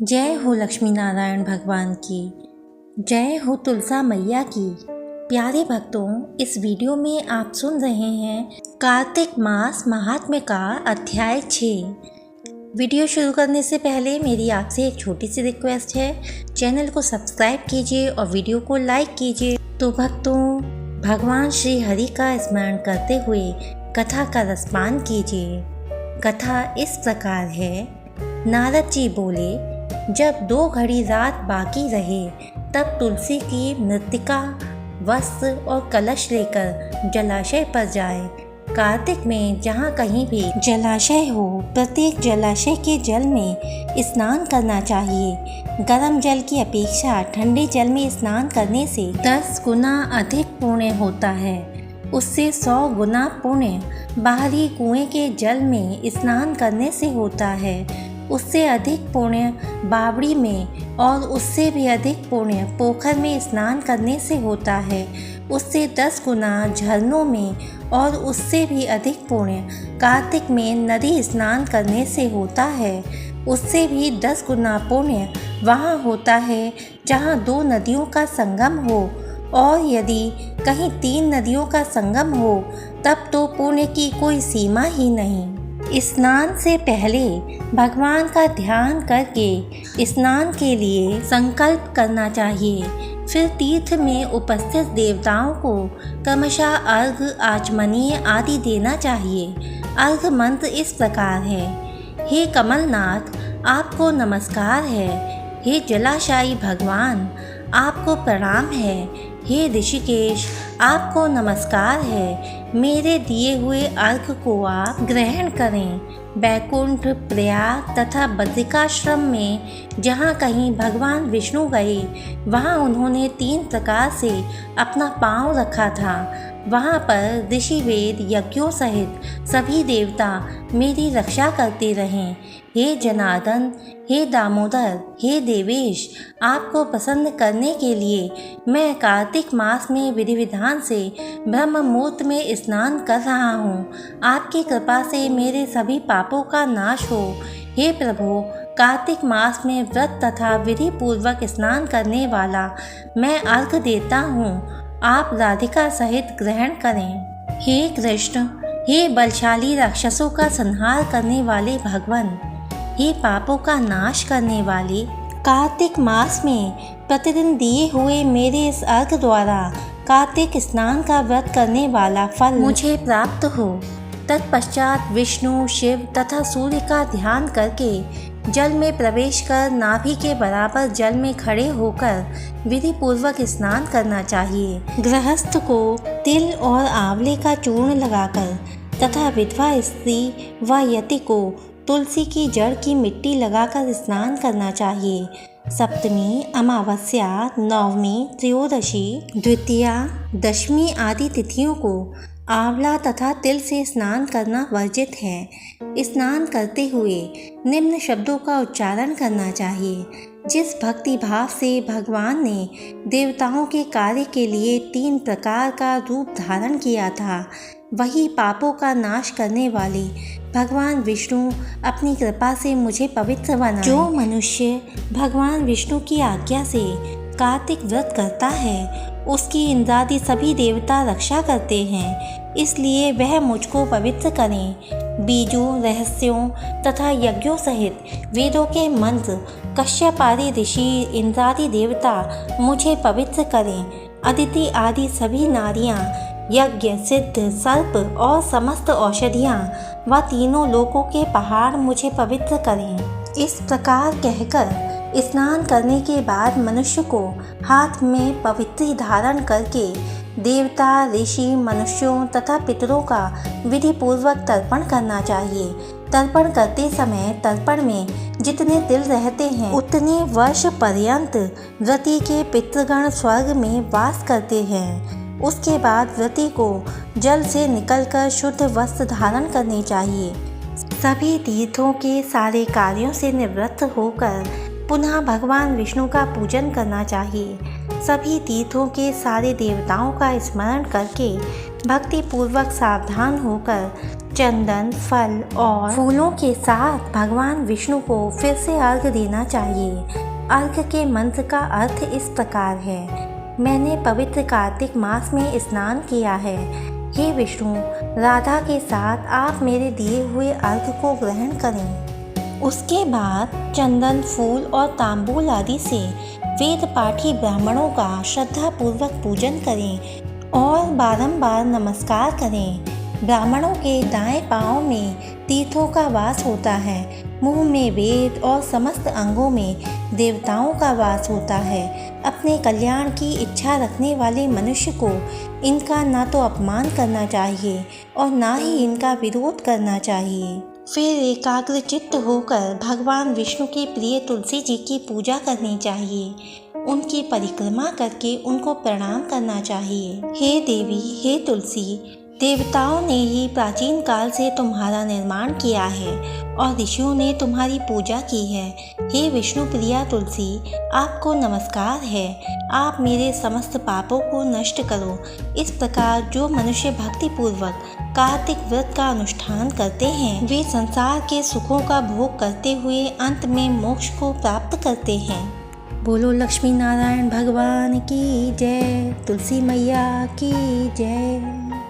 जय हो लक्ष्मी नारायण भगवान की, जय हो तुलसा मैया की। प्यारे भक्तों, इस वीडियो में आप सुन रहे हैं कार्तिक मास महात्म्य का अध्याय 6। वीडियो शुरू करने से पहले मेरी आपसे एक छोटी सी रिक्वेस्ट है, चैनल को सब्सक्राइब कीजिए और वीडियो को लाइक कीजिए। तो भक्तों, भगवान श्री हरि का स्मरण करते हुए कथा का रसपान कीजिए। कथा इस प्रकार है। नारद जी बोले, जब 2 घड़ी रात बाकी रहे तब तुलसी की मृत्तिका, वस्त्र और कलश लेकर जलाशय पर जाए। कार्तिक में जहाँ कहीं भी जलाशय हो, प्रत्येक जलाशय के जल में स्नान करना चाहिए। गर्म जल की अपेक्षा ठंडे जल में स्नान करने से 10 गुना अधिक पुण्य होता है। उससे 100 गुना पुण्य बाहरी कुएं के जल में स्नान करने से होता है। उससे अधिक पुण्य बावड़ी में और उससे भी अधिक पुण्य पोखर में स्नान करने से होता है। उससे 10 गुना झरनों में और उससे भी अधिक पुण्य कार्तिक में नदी स्नान करने से होता है। उससे भी 10 गुना पुण्य वहाँ होता है जहाँ 2 नदियों का संगम हो, और यदि कहीं 3 नदियों का संगम हो तब तो पुण्य की कोई सीमा ही नहीं। स्नान से पहले भगवान का ध्यान करके स्नान के लिए संकल्प करना चाहिए। फिर तीर्थ में उपस्थित देवताओं को क्रमशः अर्घ, आचमनीय आदि देना चाहिए। अर्घ मंत्र इस प्रकार है। हे कमलनाथ, आपको नमस्कार है। हे जलाशायी भगवान, आपको प्रणाम है। हे ऋषिकेश, आपको नमस्कार है। मेरे दिए हुए अर्घ को आप ग्रहण करें। बैकुंठ, प्रयाग तथा बद्रिकाश्रम में जहाँ कहीं भगवान विष्णु गए, वहाँ उन्होंने 3 प्रकार से अपना पांव रखा था। वहाँ पर ऋषि वेद यज्ञों सहित सभी देवता मेरी रक्षा करते रहें। हे जनार्दन, हे दामोदर, हे देवेश, आपको प्रसन्न करने के लिए मैं कार्तिक मास में विधि विधान से ब्रह्म मुहूर्त में स्नान कर रहा हूँ। आपकी कृपा से मेरे सभी पापों का नाश हो। हे प्रभु, कार्तिक मास में व्रत तथा विधि पूर्वक स्नान करने वाला मैं अर्घ देता हूँ। आप राधिका सहित ग्रहण करें। हे कृष्ण, हे बलशाली राक्षसों का संहार करने वाले भगवान, हे पापों का नाश करने वाले, कार्तिक मास में प्रतिदिन दिए हुए मेरे इस अर्घ द्वारा कार्तिक स्नान का व्रत करने वाला फल मुझे प्राप्त हो। तत्पश्चात विष्णु, शिव तथा सूर्य का ध्यान करके जल में प्रवेश कर नाभि के बराबर जल में खड़े होकर विधि पूर्वक स्नान करना चाहिए। गृहस्थ को तिल और आंवले का चूर्ण लगाकर तथा विधवा स्त्री व यति को तुलसी की जड़ की मिट्टी लगाकर स्नान करना चाहिए। सप्तमी, अमावस्या, नवमी, त्रयोदशी, द्वितीया, दशमी आदि तिथियों को आंवला तथा तिल से स्नान करना वर्जित है। स्नान करते हुए निम्न शब्दों का उच्चारण करना चाहिए। जिस भक्ति भाव से भगवान ने देवताओं के कार्य के लिए 3 प्रकार का रूप धारण किया था, वही पापों का नाश करने वाले भगवान विष्णु अपनी कृपा से मुझे पवित्र बनाए। जो मनुष्य भगवान विष्णु की आज्ञा से कार्तिक व्रत करता है, उसकी इंद्रादि सभी देवता रक्षा करते हैं। इसलिए वह मुझको पवित्र करें। बीजों, रहस्यों तथा यज्ञों सहित वेदों के मंत्र, कश्यप आदि ऋषि, इंद्रादि देवता मुझे पवित्र करें। अदिति आदि सभी नारियां, यज्ञ, सिद्ध, सर्प और समस्त औषधियाँ व तीनों लोकों के पहाड़ मुझे पवित्र करें। इस प्रकार कहकर स्नान करने के बाद मनुष्य को हाथ में पवित्री धारण करके देवता, ऋषि, मनुष्यों तथा पितरों का विधि पूर्वक तर्पण करना चाहिए। तर्पण करते समय तर्पण में जितने तिल रहते हैं, उतने वर्ष पर्यंत व्रती के पितृगण स्वर्ग में वास करते हैं। उसके बाद व्रती को जल से निकलकर शुद्ध वस्त्र धारण करने चाहिए। सभी तीर्थों के सारे कार्यों से निवृत्त होकर पुनः भगवान विष्णु का पूजन करना चाहिए। सभी तीर्थों के सारे देवताओं का स्मरण करके भक्ति पूर्वक सावधान होकर चंदन, फल और फूलों के साथ भगवान विष्णु को फिर से अर्घ्य देना चाहिए। अर्घ्य के मंत्र का अर्थ इस प्रकार है। मैंने पवित्र कार्तिक मास में स्नान किया है। हे विष्णु, राधा के साथ आप मेरे दिए हुए अर्घ्य को ग्रहण करें। उसके बाद चंदन, फूल और तांबूल आदि से वेद पाठी ब्राह्मणों का श्रद्धापूर्वक पूजन करें और बारंबार नमस्कार करें। ब्राह्मणों के दाएं पांव में तीर्थों का वास होता है, मुंह में वेद और समस्त अंगों में देवताओं का वास होता है। अपने कल्याण की इच्छा रखने वाले मनुष्य को इनका ना तो अपमान करना चाहिए और ना ही इनका विरोध करना चाहिए। फिर एकाग्रचित्त होकर भगवान विष्णु के प्रिय तुलसी जी की पूजा करनी चाहिए। उनकी परिक्रमा करके उनको प्रणाम करना चाहिए। हे देवी, हे तुलसी, देवताओं ने ही प्राचीन काल से तुम्हारा निर्माण किया है और ऋषियों ने तुम्हारी पूजा की है। हे विष्णु प्रिया तुलसी, आपको नमस्कार है। आप मेरे समस्त पापों को नष्ट करो। इस प्रकार जो मनुष्य भक्तिपूर्वक कार्तिक व्रत का अनुष्ठान करते हैं, वे संसार के सुखों का भोग करते हुए अंत में मोक्ष को प्राप्त करते हैं। बोलो लक्ष्मी नारायण भगवान की जय, तुलसी मैया की जय।